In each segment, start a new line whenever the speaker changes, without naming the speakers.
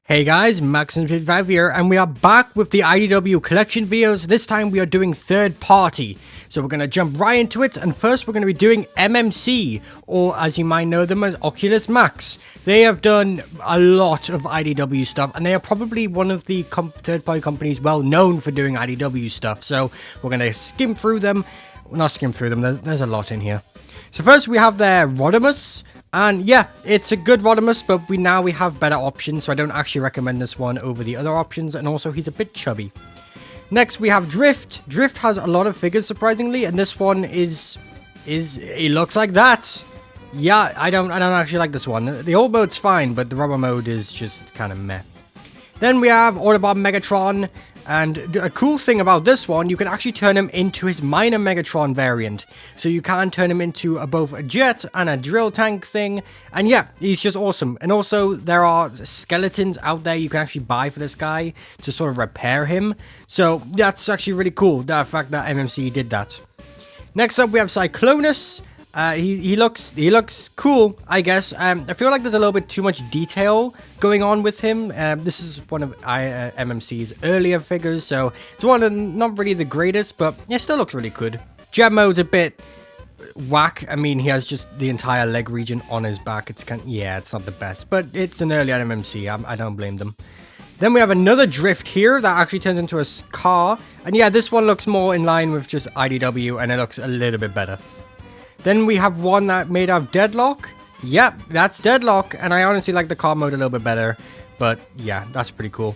Hey guys, Maximus55 here, and we are back with the IDW collection videos. This time we are doing third party. So we're going to jump right into it, and first we're going to be doing MMC, or as you might know them as Oculus Max. They have done a lot of IDW stuff, and they are probably one of the third party companies well known for doing IDW stuff. So we're going to skim through them. Well, not skim through them, there's a lot in here. So first we have their Rodimus. And yeah, it's a good Rodimus, but we have better options, so I don't actually recommend this one over the other options, and also he's a bit chubby. Next we have Drift. Drift has a lot of figures, surprisingly, and this one he looks like that. Yeah, I don't actually like this one. The old mode's fine, but the rubber mode is just kind of meh. Then we have Autobot Megatron. And a cool thing about this one, you can actually turn him into his minor Megatron variant. So you can turn him into both a jet and a drill tank thing. And yeah, he's just awesome. And also, there are skeletons out there you can actually buy for this guy to sort of repair him. So that's actually really cool, the fact that MMC did that. Next up, we have Cyclonus. He looks cool, I guess. I feel like there's a little bit too much detail going on with him. This is one of MMC's earlier figures, so it's one of not really the greatest, but it still looks really good. Jet mode's a bit whack. I mean, he has just the entire leg region on his back. It's it's not the best, but it's an early MMC. I don't blame them. Then we have another Drift here that actually turns into a car, and yeah, this one looks more in line with just IDW, and it looks a little bit better. Then we have one that made out of Deadlock. Yep, that's Deadlock, and I honestly like the car mode a little bit better, but yeah, that's pretty cool.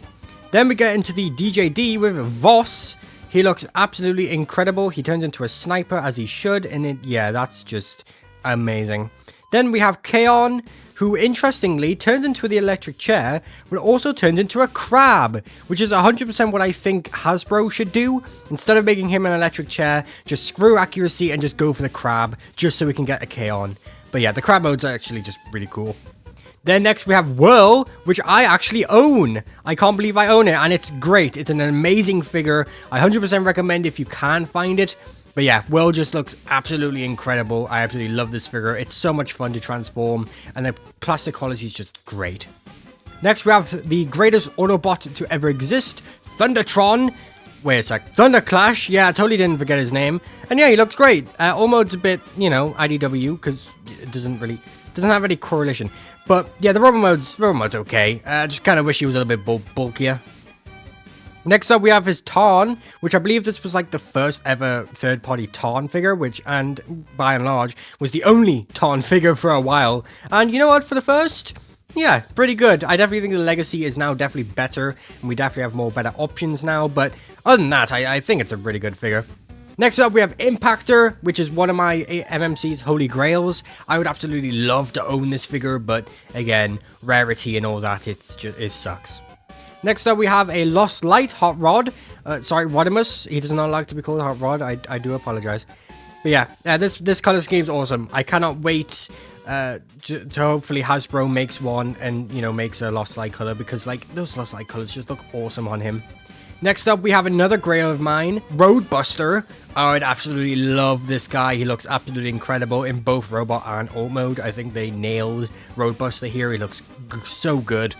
Then we get into the DJD with Voss. He looks absolutely incredible. He turns into a sniper as he should, and yeah, that's just amazing. Then we have Kaon, who interestingly turns into the electric chair, but also turns into a crab, which is 100% what I think Hasbro should do. Instead of making him an electric chair, just screw accuracy and just go for the crab, just so we can get a Kaon. But yeah, the crab mode's actually just really cool. Then next we have Whirl, which I actually own. I can't believe I own it, and it's great. It's an amazing figure. I 100% recommend if you can find it. But yeah, Whirl just looks absolutely incredible. I absolutely love this figure. It's so much fun to transform, and the plastic quality is just great. Next, we have the greatest Autobot to ever exist, Thundertron. Wait a sec, Thunderclash. Yeah, I totally didn't forget his name. And yeah, he looks great. All mode's a bit, IDW, because it doesn't have any correlation. But yeah, the rubber mode's okay. I just kind of wish he was a little bit bulkier. Next up, we have his Tarn, which I believe this was like the first ever third-party Tarn figure, and by and large, was the only Tarn figure for a while. And you know what, for the first, yeah, pretty good. I definitely think the legacy is now definitely better, and we definitely have more better options now, but other than that, I think it's a pretty good figure. Next up, we have Impactor, which is one of my MMC's holy grails. I would absolutely love to own this figure, but again, rarity and all that, it sucks. Next up, we have a Lost Light Hot Rod. Rodimus. He does not like to be called Hot Rod. I do apologize. But yeah, this color scheme is awesome. I cannot wait to hopefully Hasbro makes one and, makes a Lost Light color, because, like, those Lost Light colors just look awesome on him. Next up, we have another grail of mine, Roadbuster. Oh, I'd absolutely love this guy. He looks absolutely incredible in both robot and alt mode. I think they nailed Roadbuster here. He looks so good.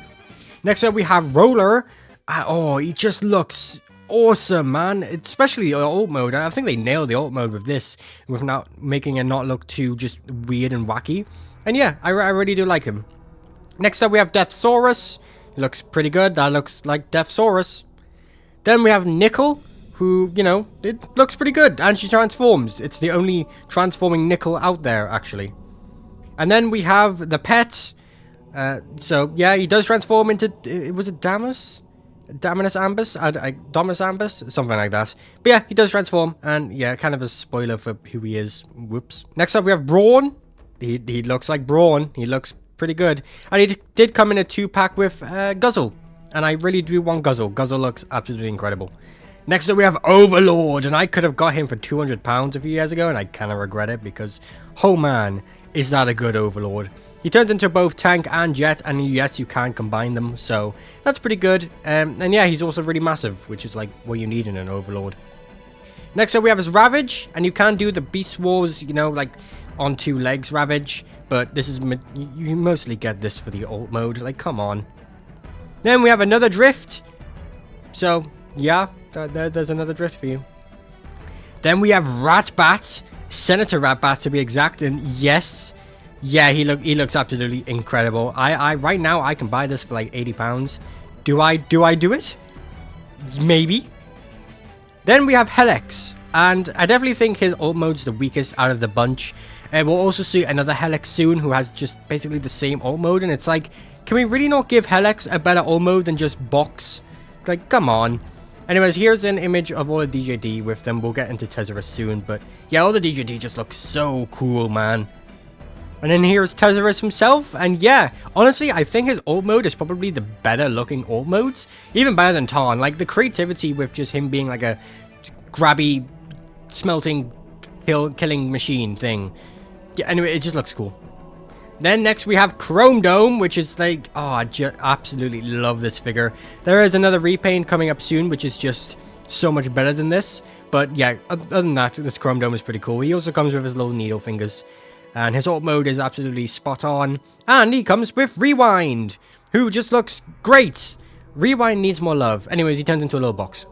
Next up, we have Roller. Oh, he just looks awesome, man. Especially the alt mode. I think they nailed the alt mode with this, with not making it not look too just weird and wacky. And yeah, I really do like him. Next up, we have Deathsaurus. He looks pretty good. That looks like Deathsaurus. Then we have Nickel, who, it looks pretty good. And she transforms. It's the only transforming Nickel out there, actually. And then we have the pet. So yeah, he does transform into, was it Damus? Daminus Ambus? Dominus Ambus? Something like that. But yeah, he does transform, and yeah, kind of a spoiler for who he is. Whoops. Next up, we have Brawn. He looks like Brawn. He looks pretty good. And he did come in a 2-pack with Guzzle. And I really do want Guzzle. Guzzle looks absolutely incredible. Next up, we have Overlord, and I could have got him for £200 a few years ago, and I kind of regret it, because, oh man, is that a good Overlord. He turns into both tank and jet, and yes, you can combine them, so that's pretty good. And yeah, he's also really massive, which is like what you need in an Overlord. Next up, we have his Ravage, and you can do the Beast Wars, like on 2 legs Ravage, but this is, you mostly get this for the alt mode, like, come on. Then we have another drift. So, yeah, there's another drift for you. Then we have Ratbat, Senator Ratbat to be exact, and yes, yeah, he looks absolutely incredible. I right now I can buy this for like £80. Do I do it? Maybe. Then we have Helix, and I definitely think his ult mode's the weakest out of the bunch. And we'll also see another Helix soon who has just basically the same ult mode, and it's like, can we really not give Helix a better ult mode than just Box? Like, come on. Anyways, here's an image of all the DJD with them. We'll get into Tezzeret soon, but yeah, all the DJD just look so cool, man. And then here's Tezzeret himself, and yeah, honestly, I think his ult mode is probably the better looking ult modes. Even better than Tarn. Like, the creativity with just him being like a grabby, smelting, killing machine thing. Yeah, anyway, it just looks cool. Then next we have Chrome Dome, which is like, oh, I absolutely love this figure. There is another repaint coming up soon, which is just so much better than this. But yeah, other than that, this Chrome Dome is pretty cool. He also comes with his little needle fingers. And his ult mode is absolutely spot on. And he comes with Rewind, who just looks great. Rewind needs more love. Anyways, he turns into a little box.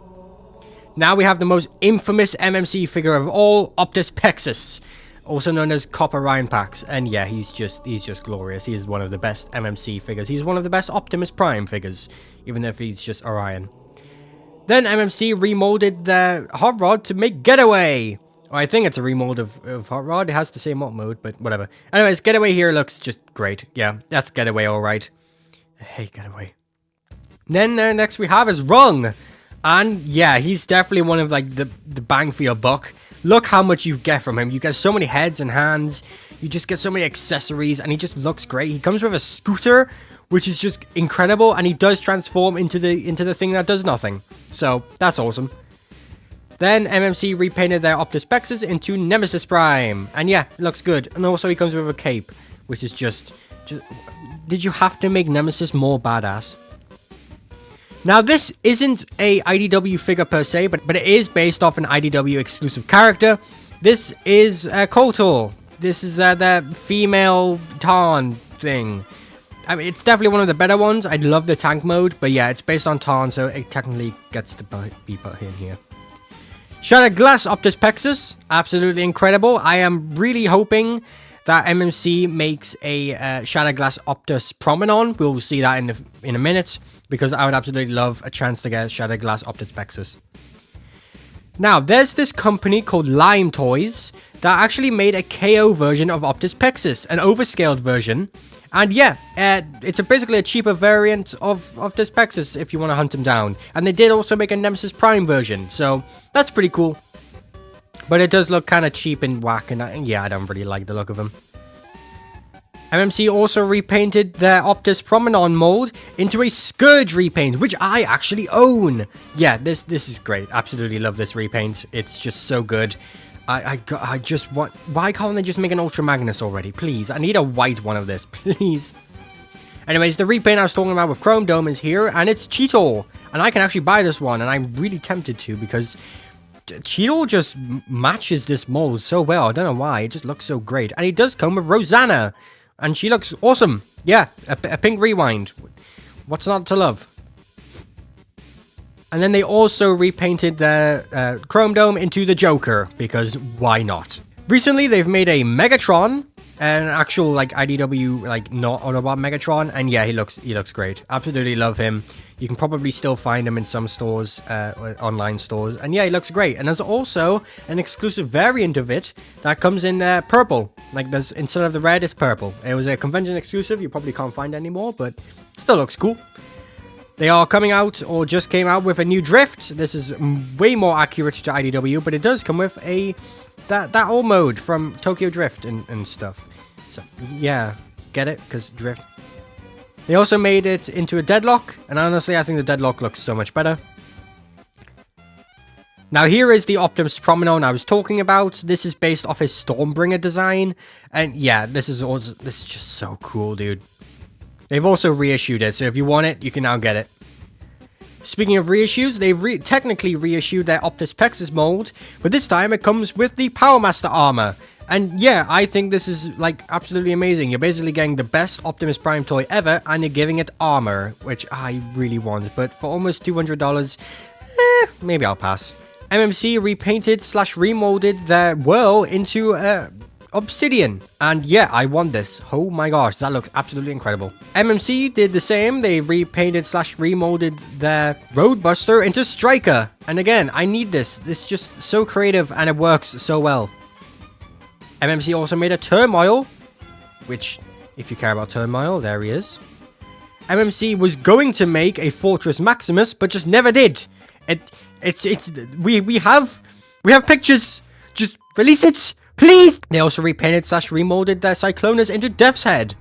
Now we have the most infamous MMC figure of all, Optus Pexus, also known as Copper Ryan Pax. And yeah, he's just glorious. He is one of the best MMC figures. He's one of the best Optimus Prime figures, even if he's just Orion. Then MMC remolded the Hot Rod to make Getaway. Oh, I think it's a remold of Hot Rod. It has the same alt mode, but whatever. Anyways, Getaway here looks just great. Yeah, that's Getaway, alright. I hate Getaway. Then next we have is Rung. And yeah, he's definitely one of like the bang for your buck. Look how much you get from him. You get so many heads and hands. You just get so many accessories, and he just looks great. He comes with a scooter, which is just incredible, and he does transform into the thing that does nothing. So that's awesome. Then MMC repainted their Optus Pexus into Nemesis Prime, and yeah, it looks good. And also he comes with a cape, which is just did you have to make Nemesis more badass? Now, this isn't a IDW figure per se, but it is based off an IDW exclusive character. This is Kotor. This is the female Tarn thing. I mean, it's definitely one of the better ones. I love the tank mode, but yeah, it's based on Tarn, so it technically gets to be put in here. Shattered Glass Optus Pexus, absolutely incredible. I am really hoping that MMC makes a Shattered Glass Optus Promenon. We'll see that in a minute, because I would absolutely love a chance to get Shattered Glass Optus Pexus. Now, there's this company called Lime Toys that actually made a KO version of Optus Pexus, an overscaled version. And yeah, it's basically a cheaper variant of Optus Pexus if you want to hunt him down. And they did also make a Nemesis Prime version, so that's pretty cool. But it does look kind of cheap and whack, and yeah, I don't really like the look of him. MMC also repainted their Optus Promenon mold into a Scourge repaint, which I actually own. Yeah, this is great. Absolutely love this repaint. It's just so good. I just want... Why can't they just make an Ultra Magnus already? Please, I need a white one of this, please. Anyways, the repaint I was talking about with Chrome Dome is here, and it's Cheetor. And I can actually buy this one, and I'm really tempted to, because Cheetor just matches this mold so well. I don't know why. It just looks so great. And he does come with Rosanna, and she looks awesome. Yeah, a pink rewind. What's not to love? And then they also repainted the Chrome Dome into the Joker, because why not? Recently, they've made a Megatron, an actual like IDW like not Autobot Megatron, and yeah, he looks great. Absolutely love him. You can probably still find him in some stores, online stores, and yeah, he looks great. And there's also an exclusive variant of it that comes in purple. Like there's instead of the red, it's purple. It was a convention exclusive. You probably can't find it anymore, but still looks cool. They are coming out, or just came out, with a new drift. This is way more accurate to IDW, but it does come with that old mode from Tokyo Drift and stuff. So, yeah, get it? Because drift. They also made it into a Deadlock, and honestly, I think the Deadlock looks so much better. Now, here is the Optimus Promenon I was talking about. This is based off his Stormbringer design, and yeah, this is just so cool, dude. They've also reissued it, so if you want it, you can now get it. Speaking of reissues, they've technically reissued their Optus Pexus mold, but this time it comes with the Power Master armor. And yeah, I think this is like absolutely amazing. You're basically getting the best Optimus Prime toy ever, and you're giving it armor, which I really want. But for almost $200, maybe I'll pass. MMC repainted / remolded their world into obsidian, and yeah, I want this. Oh my gosh, that looks absolutely incredible. MMC did the same. They repainted / remolded their Roadbuster into Striker, and again, I need this. This is just so creative and it works so well. MMC also made a Turmoil, which, if you care about Turmoil, there he is. MMC was going to make a Fortress Maximus, but just never did. We have pictures. Just release it, please. They also repainted / remolded their Cyclonus into Death's Head,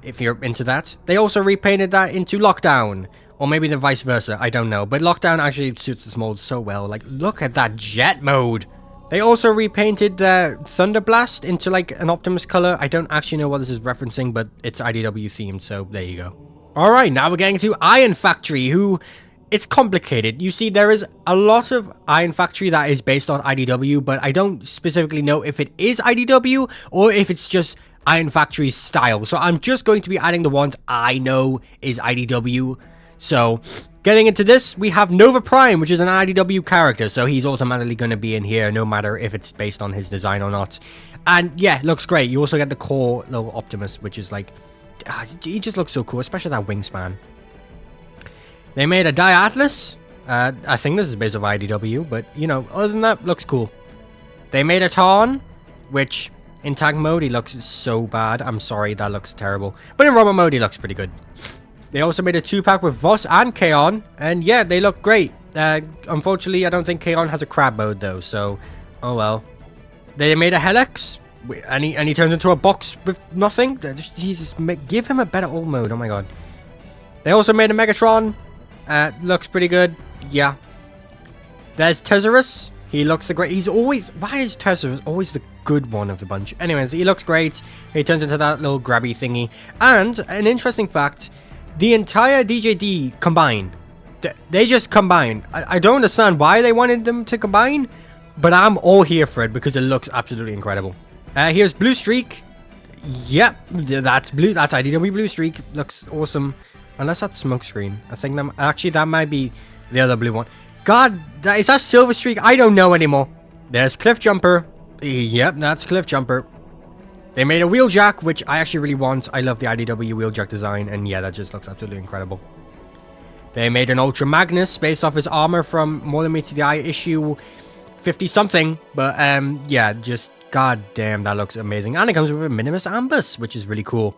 if you're into that. They also repainted that into Lockdown, or maybe the vice versa. I don't know, but Lockdown actually suits this mold so well. Like, look at that jet mode. They also repainted their Thunderblast into like an Optimus color. I don't actually know what this is referencing, but it's IDW themed, so there you go. All right, now we're getting to Iron Factory, who... It's complicated. You see, there is a lot of Iron Factory that is based on IDW, but I don't specifically know if it is IDW or if it's just Iron Factory's style. So I'm just going to be adding the ones I know is IDW. So getting into this, we have Nova Prime, which is an IDW character. So he's automatically going to be in here no matter if it's based on his design or not. And yeah, looks great. You also get the core little Optimus, which is like, he just looks so cool, especially that wingspan. They made a Diatlas. I think this is based on IDW, but, you know, other than that, looks cool. They made a Tarn, which, in tag mode, he looks so bad. I'm sorry, that looks terrible. But in robot mode, he looks pretty good. They also made a 2-pack with Voss and Kaon, and yeah, they look great. Unfortunately, I don't think Kaon has a crab mode, though, so, oh well. They made a Helix, and he turns into a box with nothing. Jesus, give him a better old mode, oh my god. They also made a Megatron. Looks pretty good. Yeah. There's Tezzerus. He looks the great. He's always... Why is Tezzerus always the good one of the bunch? Anyways, he looks great. He turns into that little grabby thingy. And an interesting fact, the entire DJD combined. They just combined. I don't understand why they wanted them to combine, but I'm all here for it because it looks absolutely incredible. Here's Blue Streak. Yep, that's blue. That's IDW Blue Streak. Looks awesome. Unless that's Smokescreen. I think that... Actually, that might be the other blue one. God, is that Silver Streak? I don't know anymore. There's Cliff Jumper. Yep, that's Cliff Jumper. They made a Wheeljack, which I actually really want. I love the IDW Wheeljack design. And yeah, that just looks absolutely incredible. They made an Ultra Magnus based off his armor from More Than Meets the Eye issue 50-something. But yeah, just... God damn, that looks amazing. And it comes with a Minimus Ambus, which is really cool.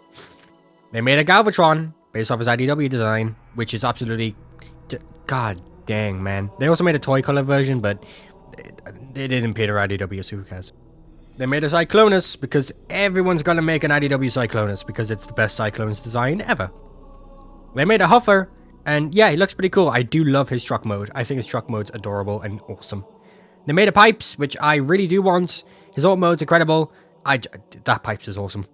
They made a Galvatron based off his IDW design, which is absolutely... God dang, man. They also made a toy color version, but they didn't pay their IDW, so who cares? They made a Cyclonus, because everyone's gonna make an IDW Cyclonus, because it's the best Cyclonus design ever. They made a Huffer, and yeah, he looks pretty cool. I do love his truck mode. I think his truck mode's adorable and awesome. They made a Pipes, which I really do want. His alt mode's incredible. That Pipes is awesome.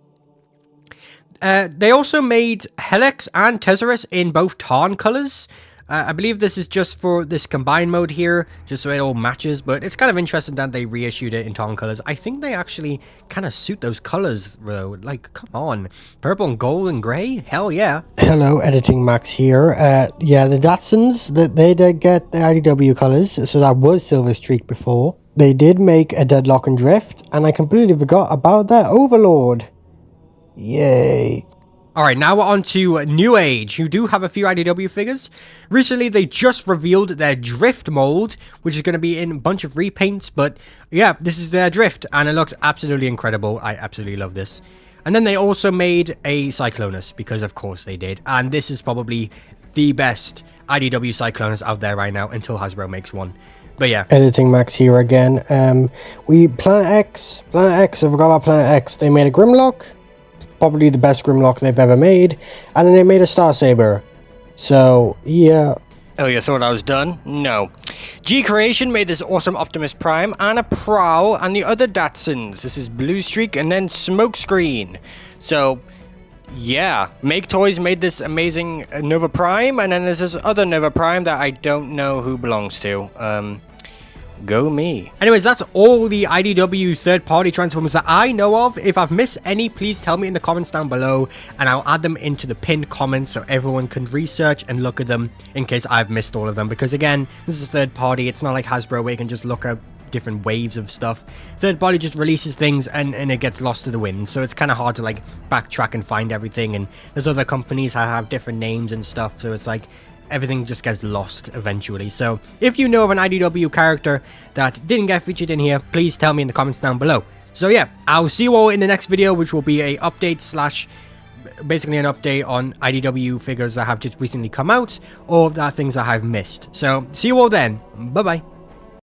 They also made Helix and Tezzerus in both Tarn colors. I believe this is just for this combined mode here, just so it all matches, but it's kind of interesting that they reissued it in Tarn colors. I think they actually kind of suit those colors, though. Like, come on. Purple and gold and gray? Hell yeah. Hello, Editing Max here. Yeah, the Datsuns, they did get the IDW colors, so that was Silver Streak before. They did make a Deadlock and Drift, and I completely forgot about their Overlord. Yay. Alright, now we're on to New Age, who do have a few IDW figures. Recently, they just revealed their Drift mold, which is going to be in a bunch of repaints, but yeah, this is their Drift, and it looks absolutely incredible. I absolutely love this. And then they also made a Cyclonus, because of course they did, and this is probably the best IDW Cyclonus out there right now, until Hasbro makes one. But yeah. Editing Max here again. Planet X, I forgot about Planet X. They made a Grimlock. Probably the best Grimlock they've ever made. And then they made a Star Saber. So, yeah. Oh, you thought I was done? No. G Creation made this awesome Optimus Prime and a Prowl and the other Datsuns. This is Blue Streak and then Smokescreen. So, yeah, Make Toys made this amazing Nova Prime, and then there's this other Nova Prime that I don't know who belongs to. Go me. Anyways, that's all the IDW third-party Transformers that I know of. If I've missed any, please tell me in the comments down below, and I'll add them into the pinned comments so everyone can research and look at them in case I've missed all of them. Because again, this is third-party. It's not like Hasbro where you can just look at different waves of stuff. Third-party just releases things and it gets lost to the wind. So it's kind of hard to like backtrack and find everything. And there's other companies that have different names and stuff. So it's like everything just gets lost eventually. So if you know of an IDW character that didn't get featured in here, please tell me in the comments down below. So yeah, I'll see you all in the next video, which will be a update slash basically an update on IDW figures that have just recently come out or that things that I've missed. So see you all then. Bye bye.